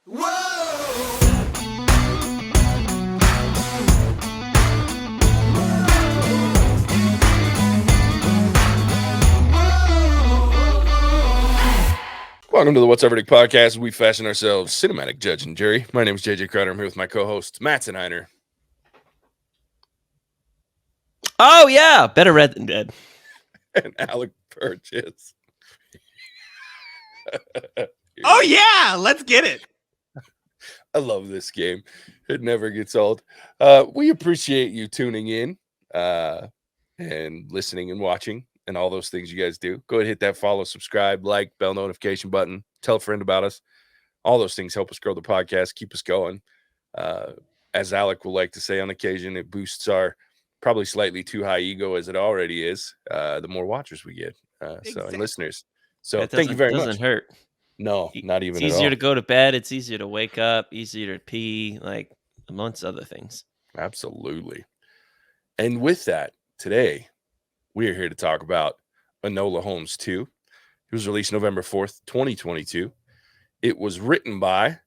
Whoa! Welcome to the What's Up Verdict podcast. We fashion ourselves cinematic judge and jury. My name is JJ Crowder. I'm here with my co-host Mattson. Oh yeah, better red than dead. And Alec Purchase. Oh yeah, let's get it. I love this game. It never gets old. We appreciate you tuning in and listening and watching and all those things you guys do. Go ahead, hit that follow, subscribe, like, bell notification button. Tell a friend about us. All those things help us grow the podcast, keep us going. As Alec will like to say on occasion, it boosts our probably slightly too high ego as it already is. The more watchers we get, and listeners. So thank you very much. Doesn't hurt. No, not even It's at easier all. to go to bed. It's easier to wake up. Easier to pee. Like amongst other things. Absolutely. And with that, today we are here to talk about Enola Holmes 2. It was released November 4th, 2022. It was written by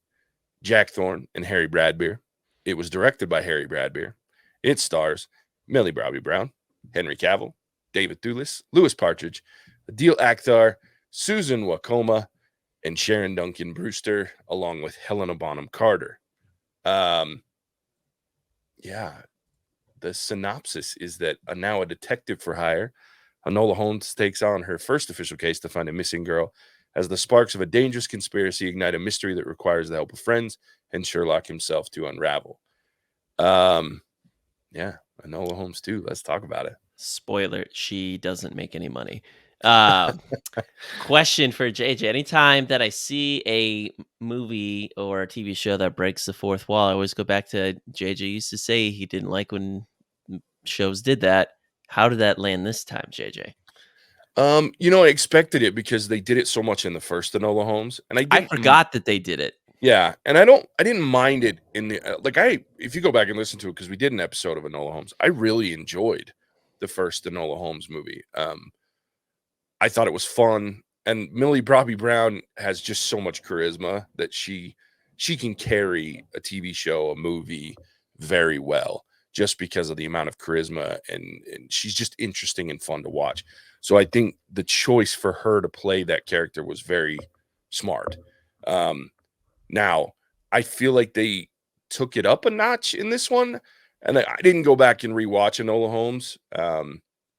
Jack Thorne and Harry Bradbeer. It was directed by Harry Bradbeer. It stars Millie Bobby Brown, Henry Cavill, David Thewlis, Louis Partridge, Adil Akhtar, Susan Wacoma, and Sharon Duncan Brewster, along with Helena Bonham Carter. The synopsis is that now a detective for hire, Enola Holmes takes on her first official case to find a missing girl as the sparks of a dangerous conspiracy ignite a mystery that requires the help of friends and Sherlock himself to unravel. Enola Holmes 2. Let's talk about it. Spoiler: she doesn't make any money. Question for JJ: anytime that I see a movie or a TV show that breaks the fourth wall, I always go back to JJ used to say he didn't like when shows did that. How did that land this time, JJ? I expected it because they did it so much in the first Enola Holmes, and I forgot that they did it. Yeah, and I didn't mind it in the if you go back and listen to it, because we did an episode of Enola Holmes, I really enjoyed the first Enola Holmes movie. I thought it was fun, and Millie Bobby Brown has just so much charisma that she can carry a TV show, a movie very well, just because of the amount of charisma, and she's just interesting and fun to watch. So I think the choice for her to play that character was very smart. Now, I feel like they took it up a notch in this one, and I didn't go back and rewatch Enola Holmes.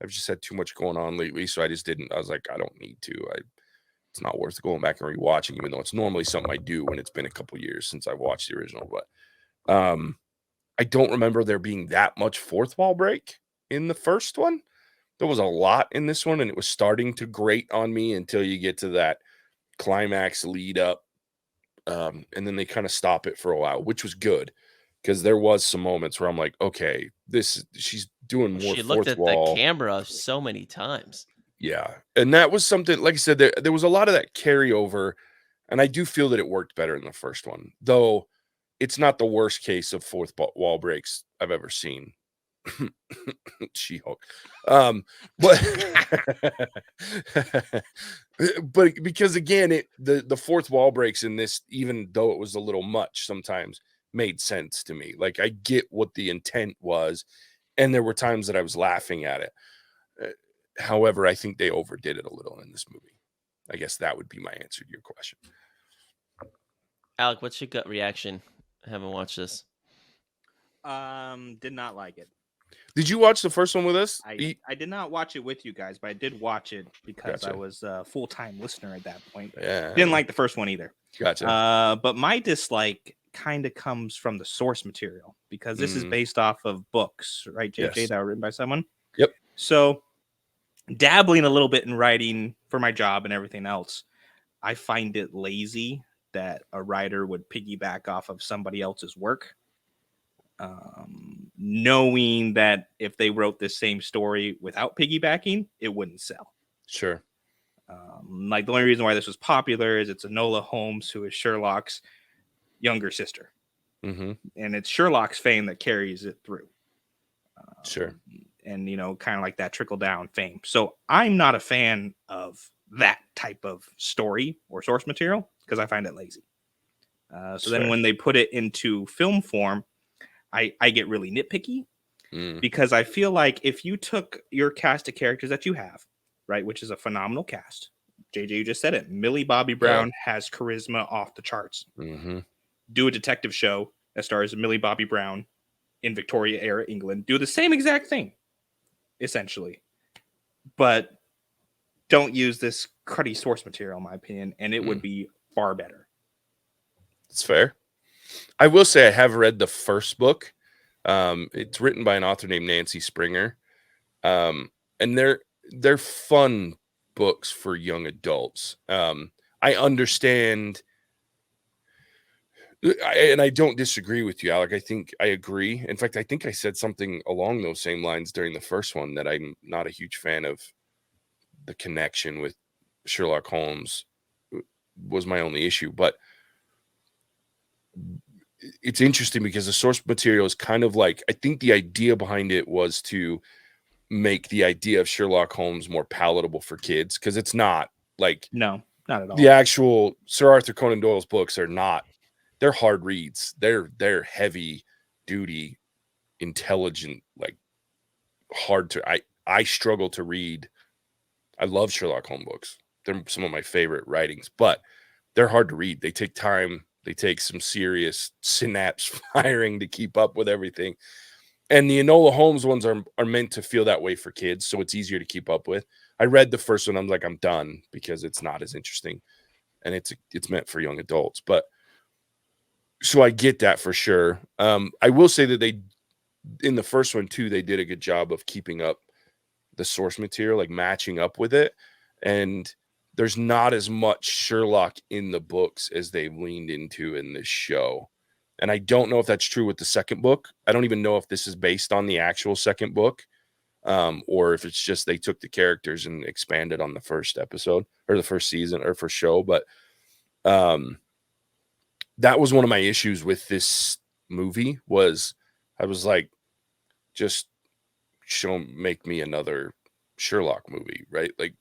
I've just had too much going on lately, so I just didn't. I was like, I don't need to. It's not worth going back and rewatching, even though it's normally something I do when it's been a couple years since I watched the original. But I don't remember there being that much fourth wall break in the first one. There was a lot in this one, and it was starting to grate on me until you get to that climax lead up. And then they kind of stop it for a while, which was good because there was some moments where I'm like, okay, she's doing more. She looked at the camera so many times. Yeah, and that was something. Like I said, there was a lot of that carryover, and I do feel that it worked better in the first one, though. It's not the worst case of fourth wall breaks I've ever seen. She-Hulk, but because again, the fourth wall breaks in this, even though it was a little much, sometimes made sense to me. Like I get what the intent was, and there were times that I was laughing at it. However, I think they overdid it a little in this movie. I guess that would be my answer to your question. Alec, what's your gut reaction? I haven't watched this. Did not like it. Did you watch the first one with us? I did not watch it with you guys, but I did watch it because Gotcha. I was a full-time listener at that point. Yeah. Didn't like the first one either. Gotcha. But my dislike kind of comes from the source material because this is based off of books, right, JJ, Yes. that were written by someone? Yep. So dabbling a little bit in writing for my job and everything else, I find it lazy that a writer would piggyback off of somebody else's work. Knowing that if they wrote this same story without piggybacking, it wouldn't sell. Sure. Like the only reason why this was popular is it's Enola Holmes, who is Sherlock's younger sister. Mm-hmm. And it's Sherlock's fame that carries it through. Sure. And, kind of like that trickle down fame. So I'm not a fan of that type of story or source material because I find it lazy. So then when they put it into film form, I get really nitpicky because I feel like if you took your cast of characters that you have, right, which is a phenomenal cast, JJ, you just said it, Millie Bobby Brown has charisma off the charts. Do a detective show that stars Millie Bobby Brown in Victoria era England, do the same exact thing, essentially, but don't use this cruddy source material, in my opinion, and it would be far better. It's fair. I will say I have read the first book. It's written by an author named Nancy Springer, and they're fun books for young adults. I understand, and I don't disagree with you, Alec. I think I agree. In fact, I think I said something along those same lines during the first one, that I'm not a huge fan of the connection with Sherlock Holmes. Was my only issue, but it's interesting because the source material is kind of like, I think the idea behind it was to make the idea of Sherlock Holmes more palatable for kids, because it's not like, no, not at all. The actual Sir Arthur Conan Doyle's books are not, they're hard reads. They're heavy duty, intelligent, like hard to, I struggle to read. I love Sherlock Holmes books. They're some of my favorite writings, but they're hard to read. They take time. They take some serious synapse firing to keep up with everything. And the Enola Holmes ones are meant to feel that way for kids, so it's easier to keep up with. I read the first one. I'm like, I'm done, because it's not as interesting, and it's meant for young adults. But so I get that for sure. I will say that they, in the first one too, they did a good job of keeping up the source material, like matching up with it. And there's not as much Sherlock in the books as they've leaned into in this show. And I don't know if that's true with the second book. I don't even know if this is based on the actual second book, or if it's just they took the characters and expanded on the first episode or the first season or first show. But that was one of my issues with this movie. Was I was like, just make me another Sherlock movie, right? Like,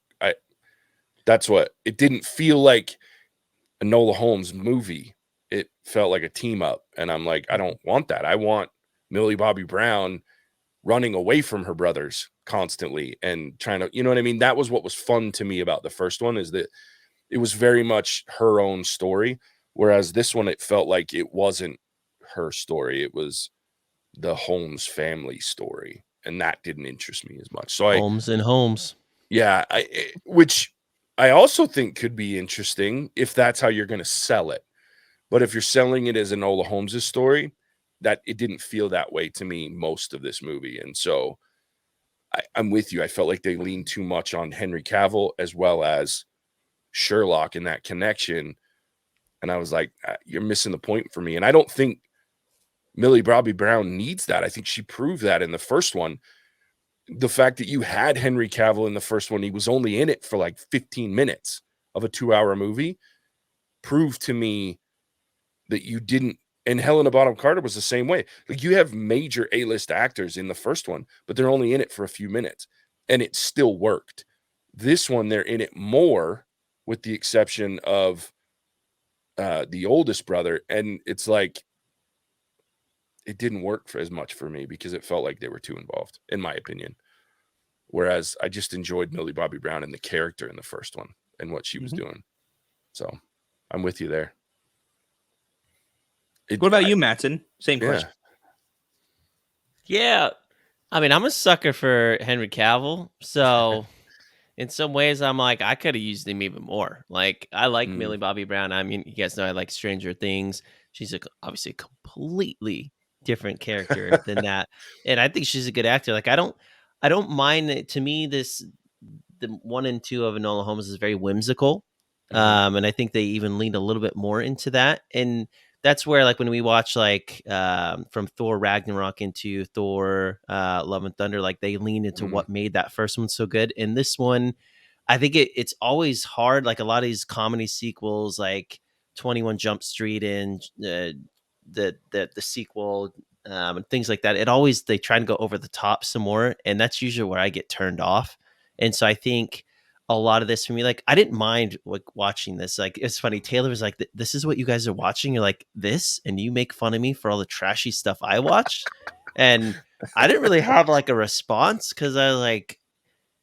that's what it didn't feel like. A Enola Holmes movie. It felt like a team up, and I'm like, I don't want that. I want Millie Bobby Brown running away from her brothers constantly and trying to, you know what I mean? That was what was fun to me about the first one, is that it was very much her own story, whereas this one, it felt like it wasn't her story. It was the Holmes family story, and that didn't interest me as much. So Holmes and Holmes. Yeah, which I also think could be interesting if that's how you're going to sell it. But if you're selling it as Enola Holmes' story, that it didn't feel that way to me most of this movie. And so I'm with you. I felt like they leaned too much on Henry Cavill as well as Sherlock in that connection. And I was like, you're missing the point for me. And I don't think Millie Bobby Brown needs that. I think she proved that in the first one. The fact that you had Henry Cavill in the first one, he was only in it for like 15 minutes of a 2-hour movie, proved to me that you didn't. And Helena Bonham Carter was the same way. Like, you have major A-list actors in the first one, but they're only in it for a few minutes, and it still worked. This one, they're in it more, with the exception of the oldest brother, and it's like it didn't work for as much for me because it felt like they were too involved, in my opinion. Whereas I just enjoyed Millie Bobby Brown and the character in the first one and what she was doing. So I'm with you there. What about you, Mattson? Same question. Yeah. I mean, I'm a sucker for Henry Cavill. So in some ways, I'm like, I could have used him even more. Like, I like Millie Bobby Brown. I mean, you guys know I like Stranger Things. She's obviously a completely different character than that. And I think she's a good actor. Like, I don't mind it. To me, the 1 and 2 of Enola Holmes is very whimsical. And I think they even leaned a little bit more into that. And that's where, like, when we watch, like, from Thor Ragnarok into Thor Love and Thunder, like, they lean into what made that first one so good. And this one, I think it's always hard. Like, a lot of these comedy sequels, like 21 Jump Street and the sequel, and things like that, they try to go over the top some more. And that's usually where I get turned off. And so I think a lot of this for me. Like, I didn't mind like watching this. Like, it's funny. Taylor was like, "This is what you guys are watching." You're like, "This," and you make fun of me for all the trashy stuff I watched, and I didn't really have like a response because I was like,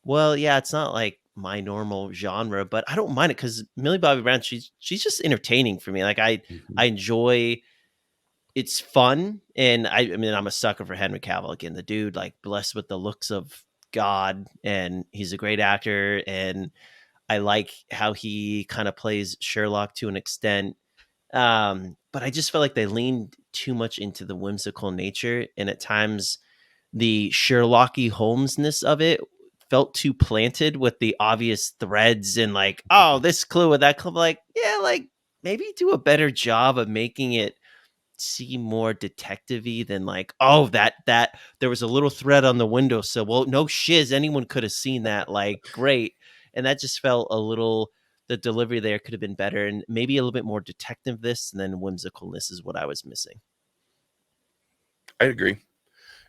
"Well, yeah, it's not like my normal genre, but I don't mind it because Millie Bobby Brown, she's just entertaining for me. Like, I enjoy. It's fun, and I mean, I'm a sucker for Henry Cavill again. The dude, like, blessed with the looks of God, and he's a great actor, and I like how he kind of plays Sherlock to an extent. But I just felt like they leaned too much into the whimsical nature, and at times the Sherlocky Holmesness of it felt too planted with the obvious threads and like, oh, this clue or that clue. Like, yeah, like maybe do a better job of making it seem more detective-y than like, oh, that there was a little thread on the windowsill. Well, no shiz, anyone could have seen that. Like, great. And that just felt a little, the delivery there could have been better and maybe a little bit more detective this and then whimsicalness is what I was missing. I agree.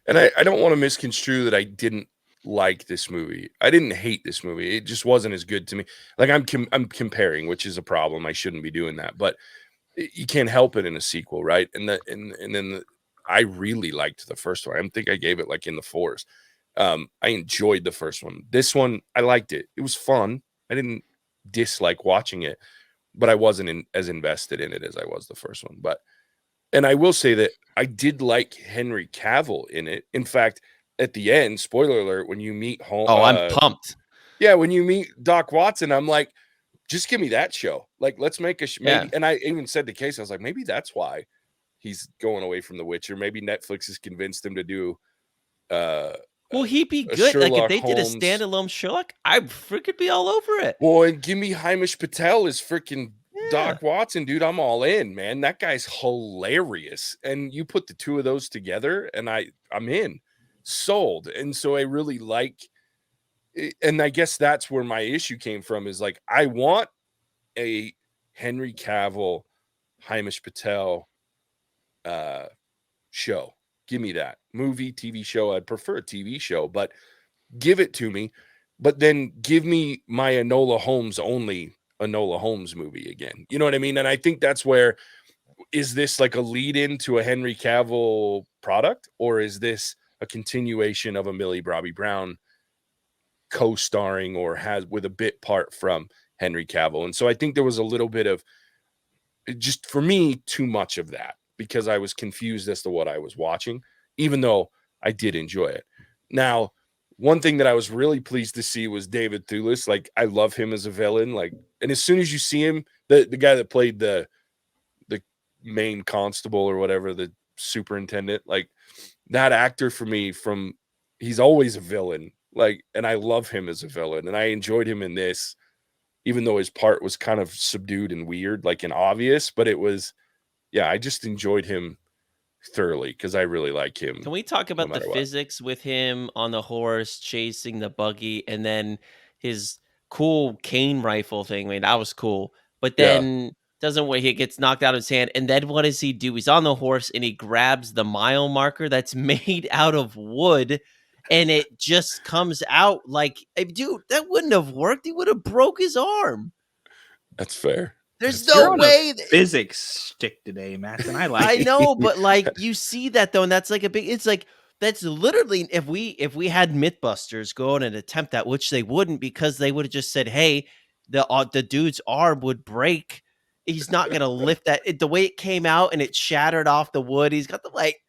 And I don't want to misconstrue that I didn't like this movie. I didn't hate this movie. It just wasn't as good to me. Like I'm comparing, which is a problem. I shouldn't be doing that, but you can't help it in a sequel, right? I really liked the first one. I think I gave it like in the fours. I enjoyed the first one. This one, I liked it. It was fun. I didn't dislike watching it, but I wasn't as invested in it as I was the first one. And I will say that I did like Henry Cavill in it. In fact, at the end, spoiler alert, when you meet I'm pumped. Yeah, when you meet Doc Watson, I'm like, just give me that show. Like, let's make a maybe. Yeah. And I even said to Case, I was like, maybe that's why he's going away from The Witcher. Maybe Netflix has convinced him to do Will he be a good? Like if Sherlock they did a Holmes. standalone Sherlock, I freaking be all over it. Well, and give me Hamish Patel as freaking Yeah. Doc Watson, dude. I'm all in, man. That guy's hilarious. And you put the two of those together, and I'm in. Sold. And so I really like, and I guess that's where my issue came from, is like, I want a Henry Cavill, Hamish Patel show. Give me that. Movie, TV show. I'd prefer a TV show, but give it to me. But then give me my Enola Holmes only Enola Holmes movie again. You know what I mean? And I think that's where, is this like a lead into a Henry Cavill product, or is this a continuation of a Millie Bobby Brown co-starring or has with a bit part from Henry Cavill? And so I think there was a little bit of, just for me, too much of that, because I was confused as to what I was watching, even though I did enjoy it. Now, one thing that I was really pleased to see was David Thewlis. Like, I love him as a villain. Like, and as soon as you see him, the guy that played the main constable or whatever, the superintendent, like, that actor for me, he's always a villain. Like, and I love him as a villain, and I enjoyed him in this, even though his part was kind of subdued and weird, like, and obvious, but it was, yeah, I just enjoyed him thoroughly because I really like him. Can we talk about the matter what. physics with him on the horse chasing the buggy and then his cool cane rifle thing? I mean, that was cool. But Yeah. then doesn't wait, he gets knocked out of his hand. And then what does he do? He's on the horse and he grabs the mile marker that's made out of wood and it just comes out like, dude, that wouldn't have worked. He would have broke his arm. That's fair. There's That's no You're on way. a physics stick today, Mattson. I like I it. know, but like you see that though, and that's like a big. It's like that's literally if we had MythBusters go on and attempt that, which they wouldn't because they would have just said, "Hey, the dude's arm would break. He's not gonna lift that." The way it came out and it shattered off the wood. He's got the like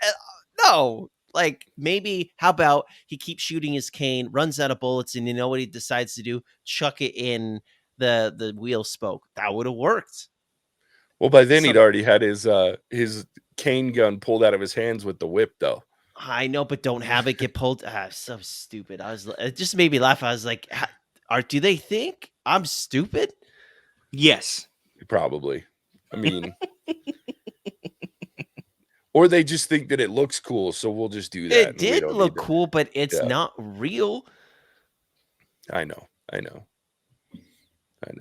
no. Like maybe how about he keeps shooting his cane, runs out of bullets, and you know what he decides to do? Chuck it in the wheel spoke. That would have worked. Well, by then he'd Some already had his cane gun pulled out of his hands with the whip, though. I know, but don't have it get pulled. So stupid. It just made me laugh. I was like, do they think I'm stupid? Yes. Probably. I mean, or they just think that it looks cool, so we'll just do that. It did look cool, but it's not real. I know.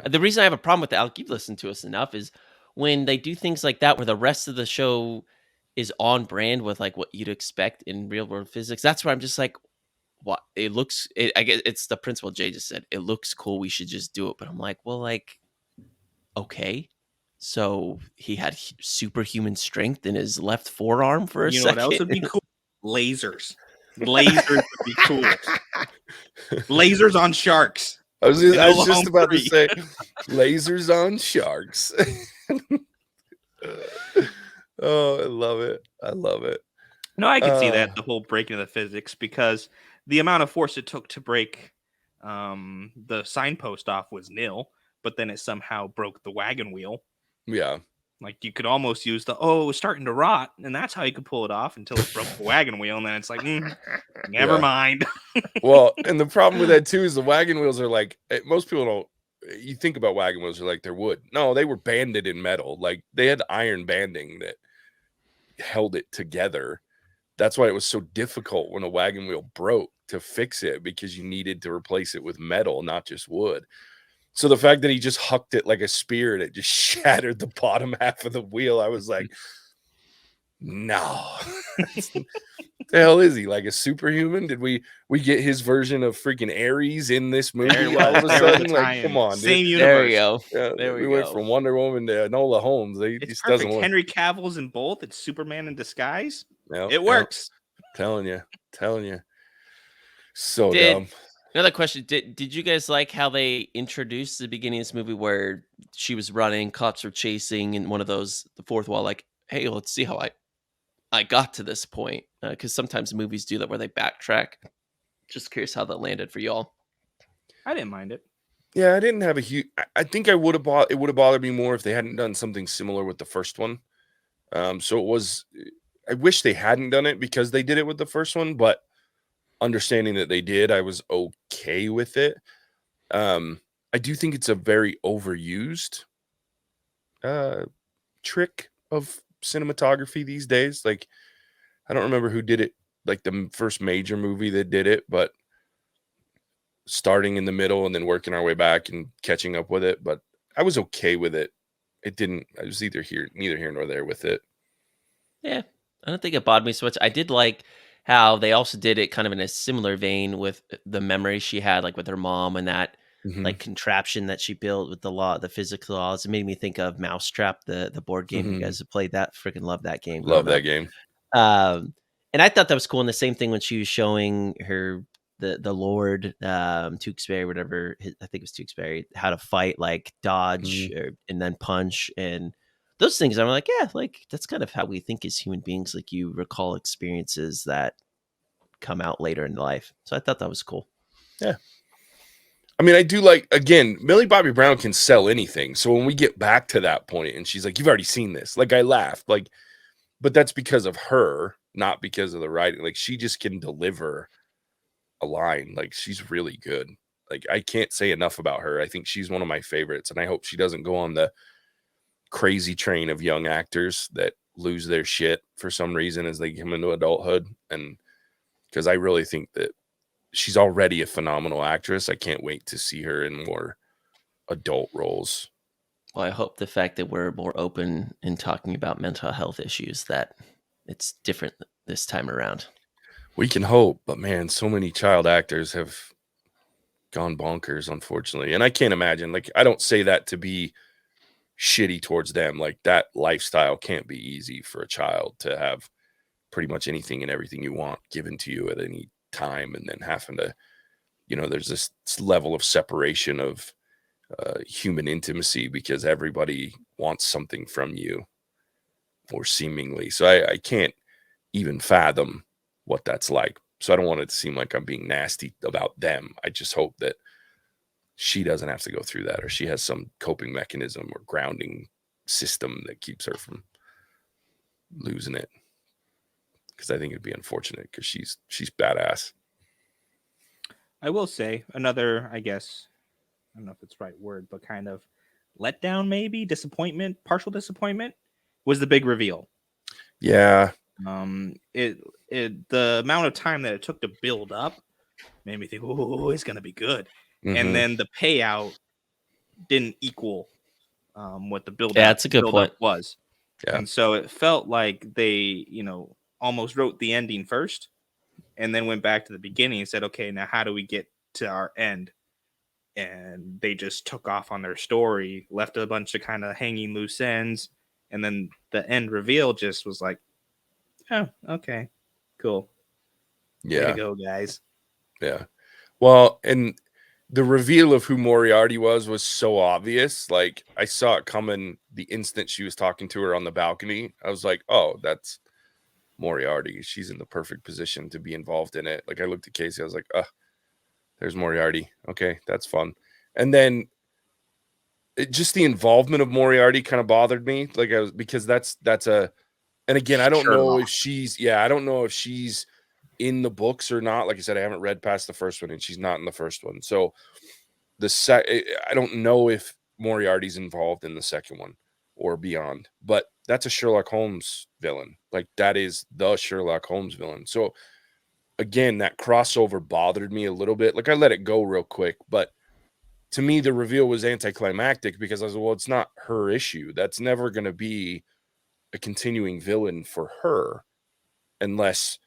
The reason I have a problem with the Alec, you've listened to us enough, is when they do things like that where the rest of the show is on brand with like what you'd expect in real world physics. That's where I'm just like, what it looks. I guess it's the principle Jay just said. It looks cool. We should just do it. But I'm like, well, like, okay. So he had superhuman strength in his left forearm for a You know what else second. would be cool? Lasers. Lasers would be cool. Lasers on sharks. I was Enola just Holmes about 3. to say lasers on sharks. Oh, I love it. I love it. No, I could see that, the whole breaking of the physics, because the amount of force it took to break the signpost off was nil, but then it somehow broke the wagon wheel. Yeah. Like, you could almost use it was starting to rot, and that's how you could pull it off until it broke the wagon wheel, and then it's like, never mind. Well, and the problem with that too is the wagon wheels are like, most people don't. You think about wagon wheels are like they're wood. No, they were banded in metal. Like they had iron banding that held it together. That's why it was so difficult when a wagon wheel broke to fix it, because you needed to replace it with metal, not just wood. So the fact that he just hucked it like a spear and it just shattered the bottom half of the wheel, I was like, no. The hell is he, like a superhuman? Did we get his version of freaking Ares in this movie all of a sudden? Like, come on, same dude. universe. There we go. Yeah, There we went go. from Wonder Woman to Enola Holmes. It's just perfect. doesn't work. Henry Cavill's in both. It's Superman in disguise. Yep, It works. Telling you. So Did- dumb. Another question: Did you guys like how they introduced the beginning of this movie where she was running, cops were chasing, and one of those, the fourth wall, like, hey, let's see how I got to this point, because sometimes movies do that where they backtrack. Just curious how that landed for y'all. I didn't mind it. Yeah, I didn't have a huge. I think it would have bothered me more if they hadn't done something similar with the first one. So it was. I wish they hadn't done it because they did it with the first one, but understanding that they did, I was okay with it. I do think it's a very overused trick of cinematography these days. Like, I don't remember who did it, like the first major movie that did it, but starting in the middle and then working our way back and catching up with it. But I was okay with it. I was neither here nor there with it. Yeah, I don't think it bothered me so much. I did like how they also did it kind of in a similar vein with the memories she had, like with her mom and that like contraption that she built with the physics laws. It made me think of Mousetrap, the board game. You guys have played that? Freaking love that game. Love that game. And I thought that was cool. And the same thing when she was showing her the Lord Tewksbury, whatever I think it was Tewksbury, how to fight, like dodge and then punch and those things. I'm like, yeah, like that's kind of how we think as human beings. Like you recall experiences that come out later in life. So I thought that was cool. Yeah. I mean, I do like, again, Millie Bobby Brown can sell anything. So when we get back to that point and she's like, you've already seen this. Like I laughed, like, but that's because of her, not because of the writing. Like she just can deliver a line. Like she's really good. Like I can't say enough about her. I think she's one of my favorites, and I hope she doesn't go on the crazy train of young actors that lose their shit for some reason as they come into adulthood. And because I really think that she's already a phenomenal actress. I can't wait to see her in more adult roles. Well, I hope the fact that we're more open in talking about mental health issues, that it's different this time around. We can hope, but man, so many child actors have gone bonkers, unfortunately. And I can't imagine, like, I don't say that to be shitty towards them. Like that lifestyle can't be easy for a child to have pretty much anything and everything you want given to you at any time. And then having to, there's this level of separation of human intimacy because everybody wants something from you, or seemingly. So I can't even fathom what that's like. So I don't want it to seem like I'm being nasty about them. I just hope that she doesn't have to go through that, or she has some coping mechanism or grounding system that keeps her from losing it. Because I think it'd be unfortunate because she's badass. I will say another, I guess, I don't know if it's the right word, but kind of letdown, maybe disappointment, partial disappointment, was the big reveal. Yeah. The amount of time that it took to build up made me think, oh, it's gonna be good. And then the payout didn't equal what the build. Yeah, that's a good point. Was. Yeah. And so it felt like they, almost wrote the ending first and then went back to the beginning and said, okay, now how do we get to our end? And they just took off on their story, left a bunch of kind of hanging loose ends, and then the end reveal just was like, oh, okay, cool. Yeah. Way to go, guys. Yeah. Well, and the reveal of who Moriarty was so obvious. Like, I saw it coming the instant she was talking to her on the balcony. I was like, oh, that's Moriarty. She's in the perfect position to be involved in it. Like, I looked at Casey, I was like, there's Moriarty. Okay, that's fun. And then just the involvement of Moriarty kind of bothered me. Like, because that's a, and again, I don't know if I don't know if she's in the books or not. Like I said, I haven't read past the first one, and she's not in the first one. So I don't know if Moriarty's involved in the second one or beyond, but that's a Sherlock Holmes villain. Like, that is the Sherlock Holmes villain. So again, that crossover bothered me a little bit. Like, I let it go real quick, but to me, the reveal was anticlimactic because I was like, well, it's not her issue. That's never going to be a continuing villain for her unless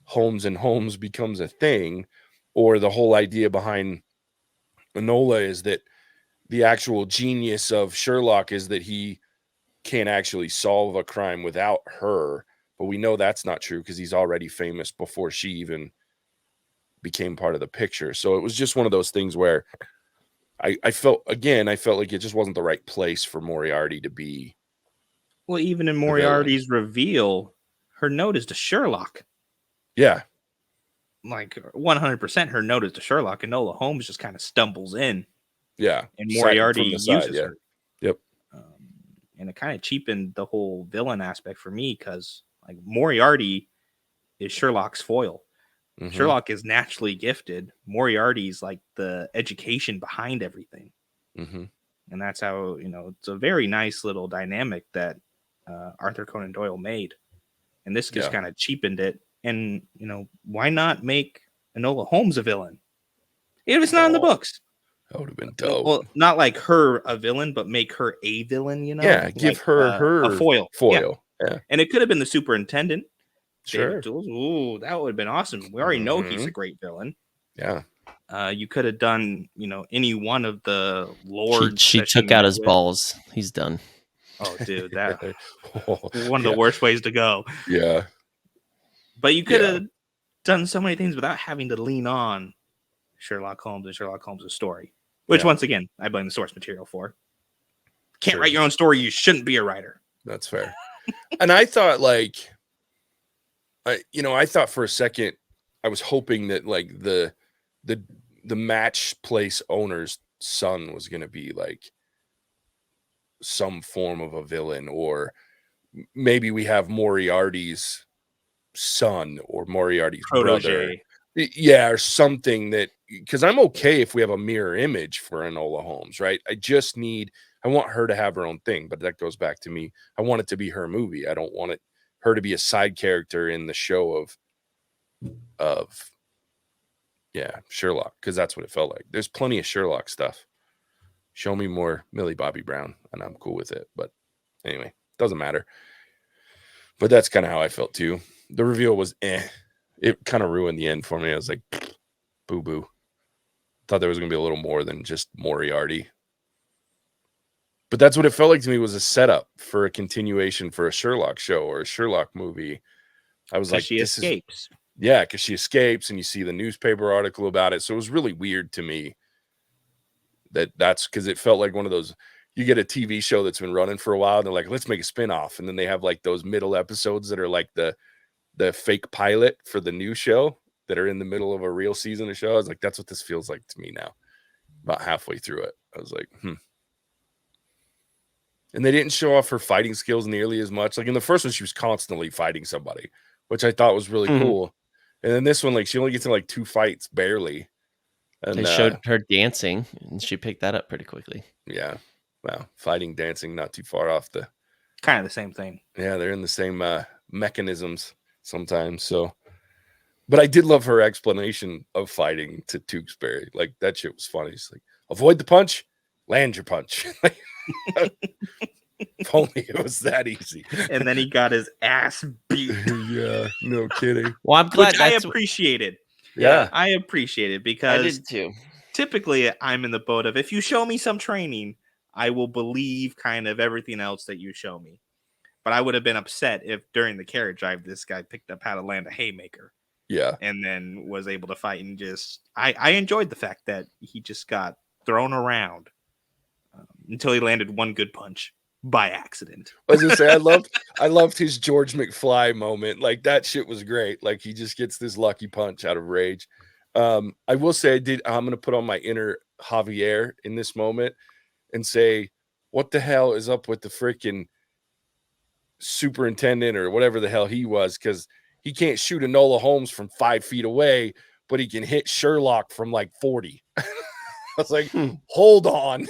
Holmes and Holmes becomes a thing, or the whole idea behind Enola is that the actual genius of Sherlock is that he can't actually solve a crime without her. But we know that's not true because he's already famous before she even became part of the picture. So it was just one of those things where I felt like it just wasn't the right place for Moriarty to be. Well, even in Moriarty's reveal, her note is to Sherlock. Yeah. Like 100% her note is to Sherlock, and Enola Holmes just kind of stumbles in. Yeah. And Moriarty uses her. Yep. And it kind of cheapened the whole villain aspect for me because, like, Moriarty is Sherlock's foil. Mm-hmm. Sherlock is naturally gifted. Moriarty's like the education behind everything. Mm-hmm. And that's how, it's a very nice little dynamic that Arthur Conan Doyle made. And this just kind of cheapened it. And, why not make Enola Holmes a villain? If it's not in the books. That would have been dope. Well, not like her a villain, but make her a villain, Yeah, give her a foil. Yeah. And it could have been the superintendent. Sure. Ooh, that would have been awesome. We already know he's a great villain. Yeah. You could have done, any one of the lords. She took out his balls. He's done. Oh, dude, that one of the worst ways to go. Yeah. But you could have done so many things without having to lean on Sherlock Holmes and Sherlock Holmes' story. Which, once again, I blame the source material for. Can't write your own story. You shouldn't be a writer. That's fair. And I thought, I thought for a second, I was hoping that, like, the match place owner's son was going to be, like, some form of a villain, or maybe we have Moriarty's son or Moriarty's brother. Yeah, or something that, because I'm okay if we have a mirror image for Enola Holmes, right? I want her to have her own thing, but that goes back to me. I want it to be her movie. I don't want her to be a side character in the show of Sherlock, because that's what it felt like. There's plenty of Sherlock stuff. Show me more Millie Bobby Brown, and I'm cool with it. But anyway, doesn't matter. But that's kind of how I felt too. The reveal was It kind of ruined the end for me. I was like, boo-boo. Thought there was going to be a little more than just Moriarty. But that's what it felt like to me, was a setup for a continuation for a Sherlock show or a Sherlock movie. I was like, she escapes. Because she escapes, and you see the newspaper article about it. So it was really weird to me that's because it felt like one of those, you get a TV show that's been running for a while, and they're like, let's make a spinoff. And then they have like those middle episodes that are like the fake pilot for the new show that are in the middle of a real season of show. I was like, that's what this feels like to me now. About halfway through it, I was like, And they didn't show off her fighting skills nearly as much. Like in the first one, she was constantly fighting somebody, which I thought was really cool. And then this one, like, she only gets in like 2 fights, barely. And they showed her dancing, and she picked that up pretty quickly. Yeah. Wow. Fighting, dancing, not too far off the... Kind of the same thing. Yeah, they're in the same mechanisms sometimes. So, but I did love her explanation of fighting to Tewksbury. Like, that shit was funny. It's like, avoid the punch, land your punch. If only it was that easy. And then he got his ass beat. Yeah, no kidding. Well, I'm glad Which I that's appreciated. Yeah. I appreciate it I because did too. typically I'm in the boat of if you show me some training, I will believe kind of everything else that you show me. But I would have been upset if during the carriage drive this guy picked up how to land a haymaker Yeah. and then was able to fight and just I enjoyed the fact that he just got thrown around until he landed one good punch by accident. I was gonna say I loved his George McFly moment. Like that shit was great. Like he just gets this lucky punch out of rage. I will say I'm gonna put on my inner Javier in this moment and say, what the hell is up with the freaking superintendent or whatever the hell he was? Because he can't shoot Enola Holmes from 5 feet away, but he can hit Sherlock from like 40. I was like, hold on.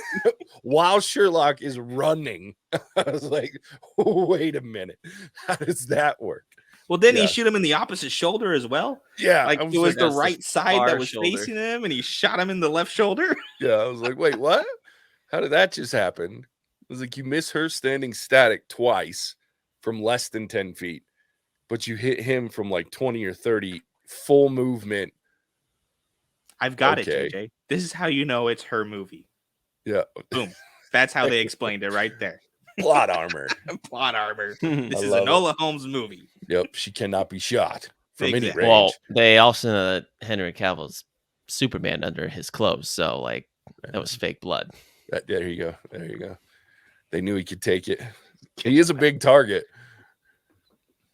While Sherlock is running, I was like, wait a minute. How does that work? Well, then he shoot him in the opposite shoulder as well. Yeah. Like it was the right side that was shoulder. facing him, and he shot him in the left shoulder. Yeah. I was like, wait, what? How did that just happen? I was like, you miss her standing static twice from less than 10 feet, but you hit him from like 20 or 30, full movement. I've got it, JJ. This is how you know it's her movie. Yeah. Boom. That's how they explained it right there. Plot armor. Plot armor. This is love Enola Holmes movie. Yep. She cannot be shot from any Exactly. range. Well, they also know that Henry Cavill's Superman under his clothes, so like that was fake blood. There you go. There you go. They knew he could take it. He is a big target.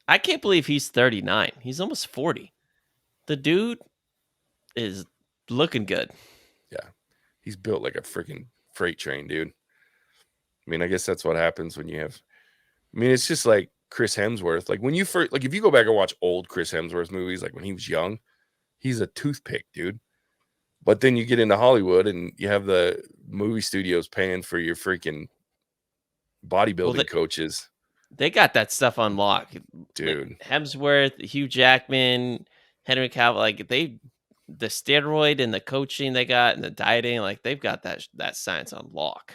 I can't believe he's 39. He's almost 40. The dude is looking good. Yeah. He's built like a freaking freight train, dude. I mean, I guess that's what happens when you have. I mean, it's just like Chris Hemsworth. Like when you first, like if you go back and watch old Chris Hemsworth movies, like when he was young, he's a toothpick, dude. But then you get into Hollywood and you have the movie studios paying for your freaking bodybuilding coaches. They got that stuff on lock, dude. Like Hemsworth, Hugh Jackman, Henry Cavill, like the steroid and the coaching they got and the dieting, like they've got that science on lock.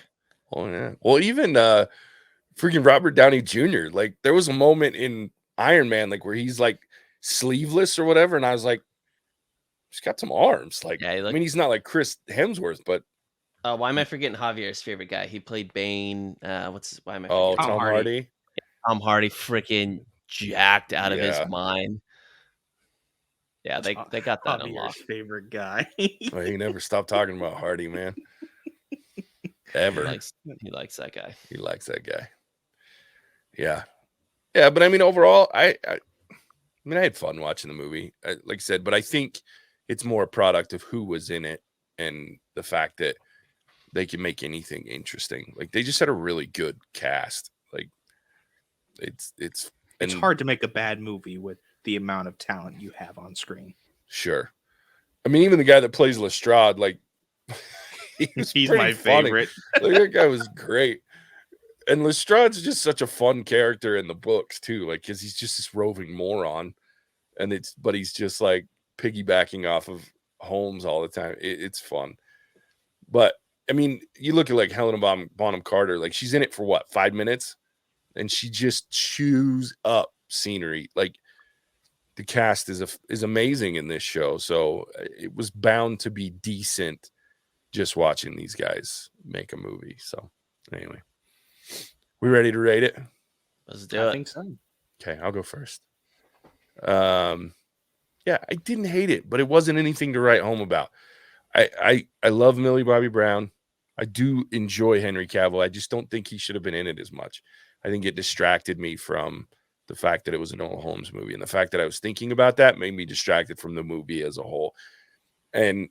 Oh yeah. Well, even freaking Robert Downey Jr. Like there was a moment in Iron Man, like where he's like sleeveless or whatever, and I was like, he's got some arms. Like, I mean, he's not like Chris Hemsworth, but why am I forgetting Javier's favorite guy? He played Bane. Why am I forgetting? Tom Hardy. Tom Hardy, freaking jacked out of his mind. Yeah, they got that on lock. Favorite guy. Well, he never stopped talking about Hardy, man. Ever. He likes that guy. He likes that guy. Yeah. Yeah, but I mean, overall, I had fun watching the movie, like I said, but I think it's more a product of who was in it and the fact that they can make anything interesting. Like they just had a really good cast. Like it's hard to make a bad movie with the amount of talent you have on screen. Sure. I mean, even the guy that plays Lestrade, like he's my favorite. Like, that guy was great. And Lestrade's just such a fun character in the books too, like because he's just this roving moron, but he's just like piggybacking off of Holmes all the time. It's fun. But I mean, you look at like Helena Bonham Carter, like she's in it for what, 5 minutes, and she just chews up scenery. Like the cast is amazing in this show, so it was bound to be decent just watching these guys make a movie. So anyway, we ready to rate it? Let's do it. I think so. Okay, I'll go first. Yeah, I didn't hate it, but it wasn't anything to write home about. I love Millie Bobby Brown. I do enjoy Henry Cavill. I just don't think he should have been in it as much. I think it distracted me from the fact that it was an Enola Holmes movie, and the fact that I was thinking about that made me distracted from the movie as a whole. And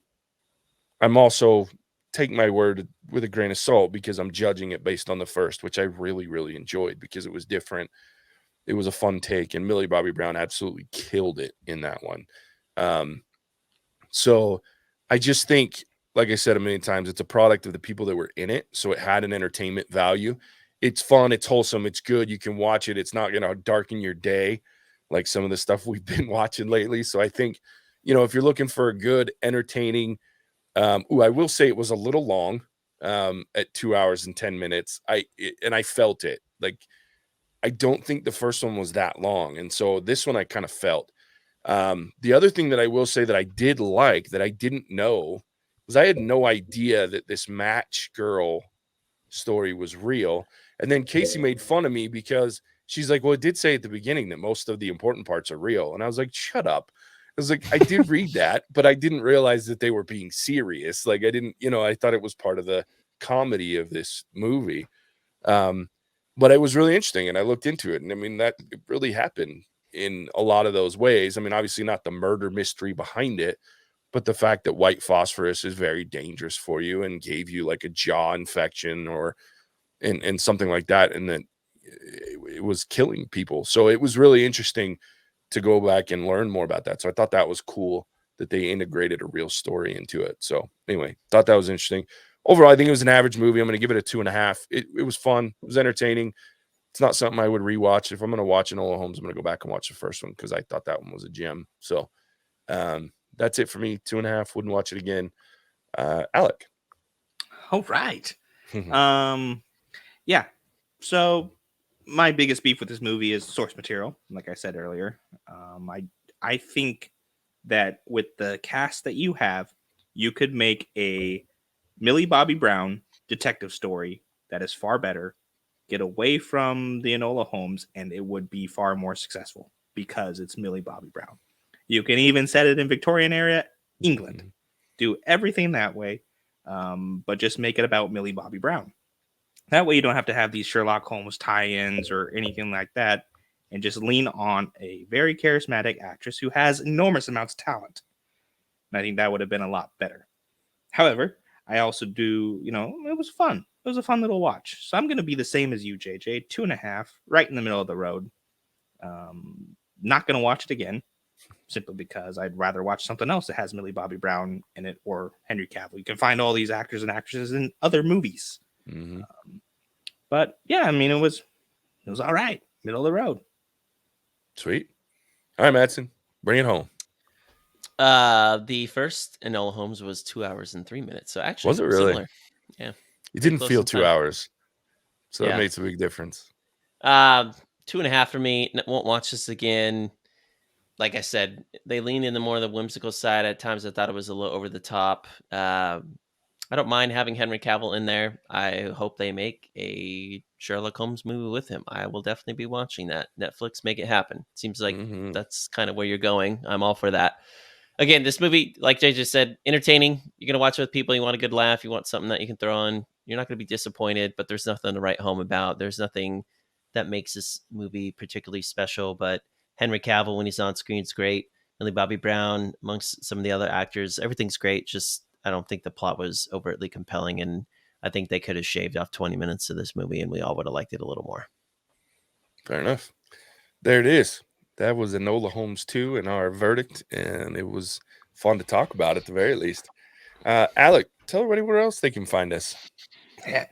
I'm also taking my word with a grain of salt because I'm judging it based on the first, which I really, really enjoyed because it was different. It was a fun take, and Millie Bobby Brown absolutely killed it in that one. So I just think, like I said a million times, it's a product of the people that were in it. So it had an entertainment value. It's fun. It's wholesome. It's good. You can watch it. It's not going to darken your day like some of the stuff we've been watching lately. So I think, if you're looking for a good, entertaining, I will say it was a little long. at 2 hours and 10 minutes. I felt it. Like, I don't think the first one was that long. And so this one I kind of felt. The other thing that I will say that I did like that I didn't know was I had no idea that this match girl story was real. And then Casey made fun of me because she's like, well, it did say at the beginning that most of the important parts are real. And I was like, shut up. I was like, I did read that, but I didn't realize that they were being serious. Like, I didn't, I thought it was part of the comedy of this movie. But it was really interesting, and I looked into it, and I mean, that it really happened in a lot of those ways. I mean, obviously not the murder mystery behind it, but the fact that white phosphorus is very dangerous for you and gave you like a jaw infection or and something like that, and then it was killing people. So it was really interesting to go back and learn more about that. So I thought that was cool that they integrated a real story into it. So anyway, thought that was interesting. Overall, I think it was an average movie. I'm going to give it a 2.5. It was fun. It was entertaining. It's not something I would rewatch. If I'm going to watch Enola Holmes, I'm going to go back and watch the first one because I thought that one was a gem. So that's it for me. 2.5. Wouldn't watch it again. Alec. All right. Yeah. So my biggest beef with this movie is source material. Like I said earlier, I think that with the cast that you have, you could make a Millie Bobby Brown detective story that is far better, get away from the Enola Holmes, and it would be far more successful because it's Millie Bobby Brown. You can even set it in Victorian era England. Do everything that way, but just make it about Millie Bobby Brown. That way you don't have to have these Sherlock Holmes tie-ins or anything like that, and just lean on a very charismatic actress who has enormous amounts of talent. And I think that would have been a lot better. However, I also do, it was fun. It was a fun little watch. So I'm going to be the same as you, JJ. 2.5, right in the middle of the road. Not going to watch it again, simply because I'd rather watch something else that has Millie Bobby Brown in it or Henry Cavill. You can find all these actors and actresses in other movies. Mm-hmm. But yeah, I mean, it was all right. Middle of the road. Sweet. All right, Mattson, bring it home. The first Enola Holmes was 2 hours and 3 minutes. So actually, was it really? Similar. Yeah. It didn't feel 2 hours. So that makes a big difference. 2.5 for me. Won't watch this again. Like I said, they lean into more of the whimsical side. At times, I thought it was a little over the top. I don't mind having Henry Cavill in there. I hope they make a Sherlock Holmes movie with him. I will definitely be watching that. Netflix, make it happen. Seems like that's kind of where you're going. I'm all for that. Again, this movie, like Jay just said, entertaining. You're going to watch it with people. You want a good laugh. You want something that you can throw on. You're not going to be disappointed, but there's nothing to write home about. There's nothing that makes this movie particularly special, but Henry Cavill, when he's on screen, is great. Millie Bobby Brown, amongst some of the other actors, everything's great. Just, I don't think the plot was overtly compelling, and I think they could have shaved off 20 minutes of this movie, and we all would have liked it a little more. Fair enough. There it is. That was Enola Holmes 2 and our verdict, and it was fun to talk about at the very least. Alec, tell everybody where else they can find us. Yeah.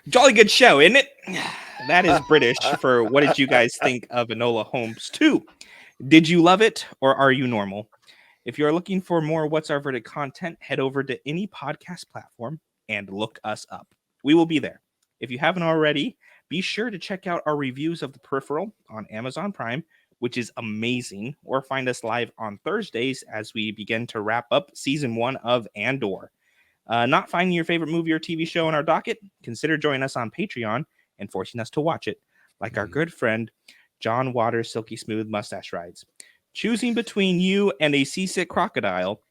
Jolly good show, isn't it? That is British for what did you guys think of Enola Holmes 2? Did you love it, or are you normal? If you're looking for more What's Our Verdict content, head over to any podcast platform and look us up. We will be there. If you haven't already, be sure to check out our reviews of The Peripheral on Amazon Prime, which is amazing, or find us live on Thursdays as we begin to wrap up season 1 of Andor. Not finding your favorite movie or TV show on our docket? Consider joining us on Patreon and forcing us to watch it, like our good friend John Waters' Silky Smooth Mustache Rides. Choosing between you and a seasick crocodile,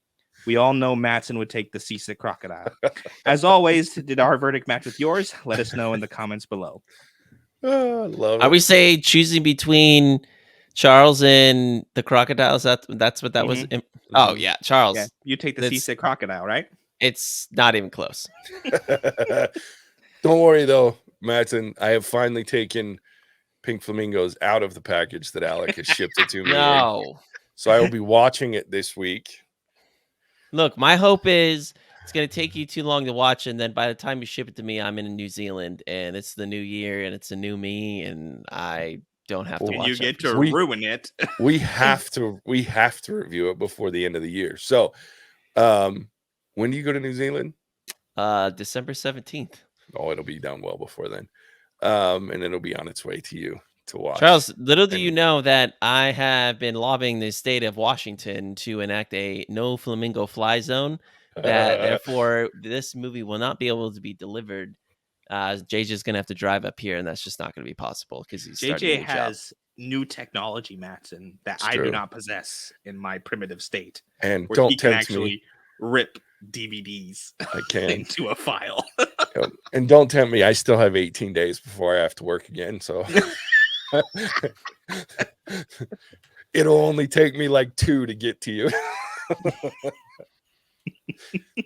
we all know Mattson would take the seasick crocodile. As always, did our verdict match with yours? Let us know in the comments below. Oh, I love it. Are we saying choosing between Charles and the crocodiles? That's what that was? Oh, yeah, Charles. Yeah, you take the seasick crocodile, right? It's not even close. Don't worry, though, Mattson. I have finally taken Pink Flamingos out of the package that Alec has shipped it to me. No. So I will be watching it this week. Look, my hope is it's going to take you too long to watch, and then by the time you ship it to me, I'm in New Zealand, and it's the new year, and it's a new me, and I don't have to watch it. You get to ruin it. we have to review it before the end of the year. So, when do you go to New Zealand? December 17th. Oh, it'll be done well before then. And it'll be on its way to you to watch. Charles, little do And- you know that I have been lobbying the state of Washington to enact a no flamingo fly zone. That therefore this movie will not be able to be delivered. JJ's gonna have to drive up here, and that's just not gonna be possible because he's starting a JJ new has new technology, Mattson, that It's I true. do not possess in my primitive state. And Where don't he can tempt actually me. rip DVDs I can. into a file. Yep. And don't tempt me. I still have 18 days before I have to work again. So it'll only take me like 2 to get to you.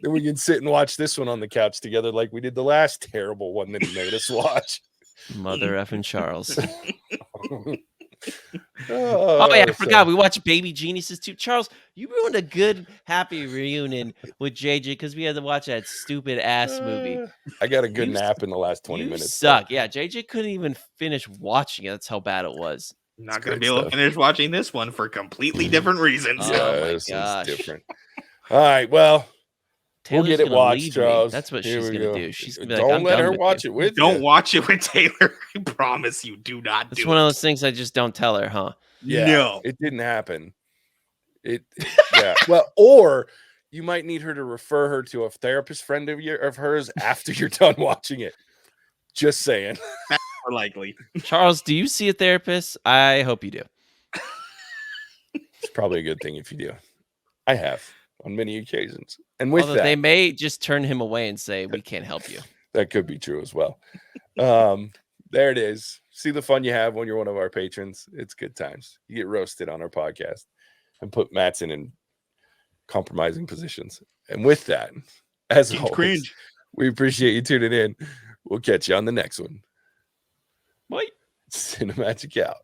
Then we can sit and watch this one on the couch together like we did the last terrible one that he made us watch. Mother effing Charles. Oh, Oh yeah, I so- forgot. We watched Baby Geniuses too. Charles, you ruined a good, happy reunion with JJ because we had to watch that stupid ass movie. I got a good You nap in the last 20 You minutes. suck. Yeah, JJ couldn't even finish watching it. That's how bad it was. Not It's going to great be able stuff. to finish watching this one for completely different reasons. Oh, Yeah, my this gosh. is different. All right, well, Taylor's we'll get it gonna watched, leave me. Charles. That's what Here she's we gonna go. do. She's gonna be like, Don't I'm let done her with watch you. it with Don't you. watch it with Taylor. I promise you, do not It's do one it. of those things I just don't tell her, huh? Yeah, No. it didn't happen. Yeah. Well, or you might need her to refer her to a therapist friend of hers after you're done watching it. Just saying. More likely. Charles, do you see a therapist? I hope you do. It's probably a good thing if you do. I have on many occasions. And with Although that, they may just turn him away and say, we can't help you. that could be true as well. There it is. See the fun you have when you're one of our patrons. It's good times. You get roasted on our podcast and put Mattson in compromising positions. And with that, as It's always, cringe. we appreciate you tuning in. We'll catch you on the next one. What? Cinemagic out.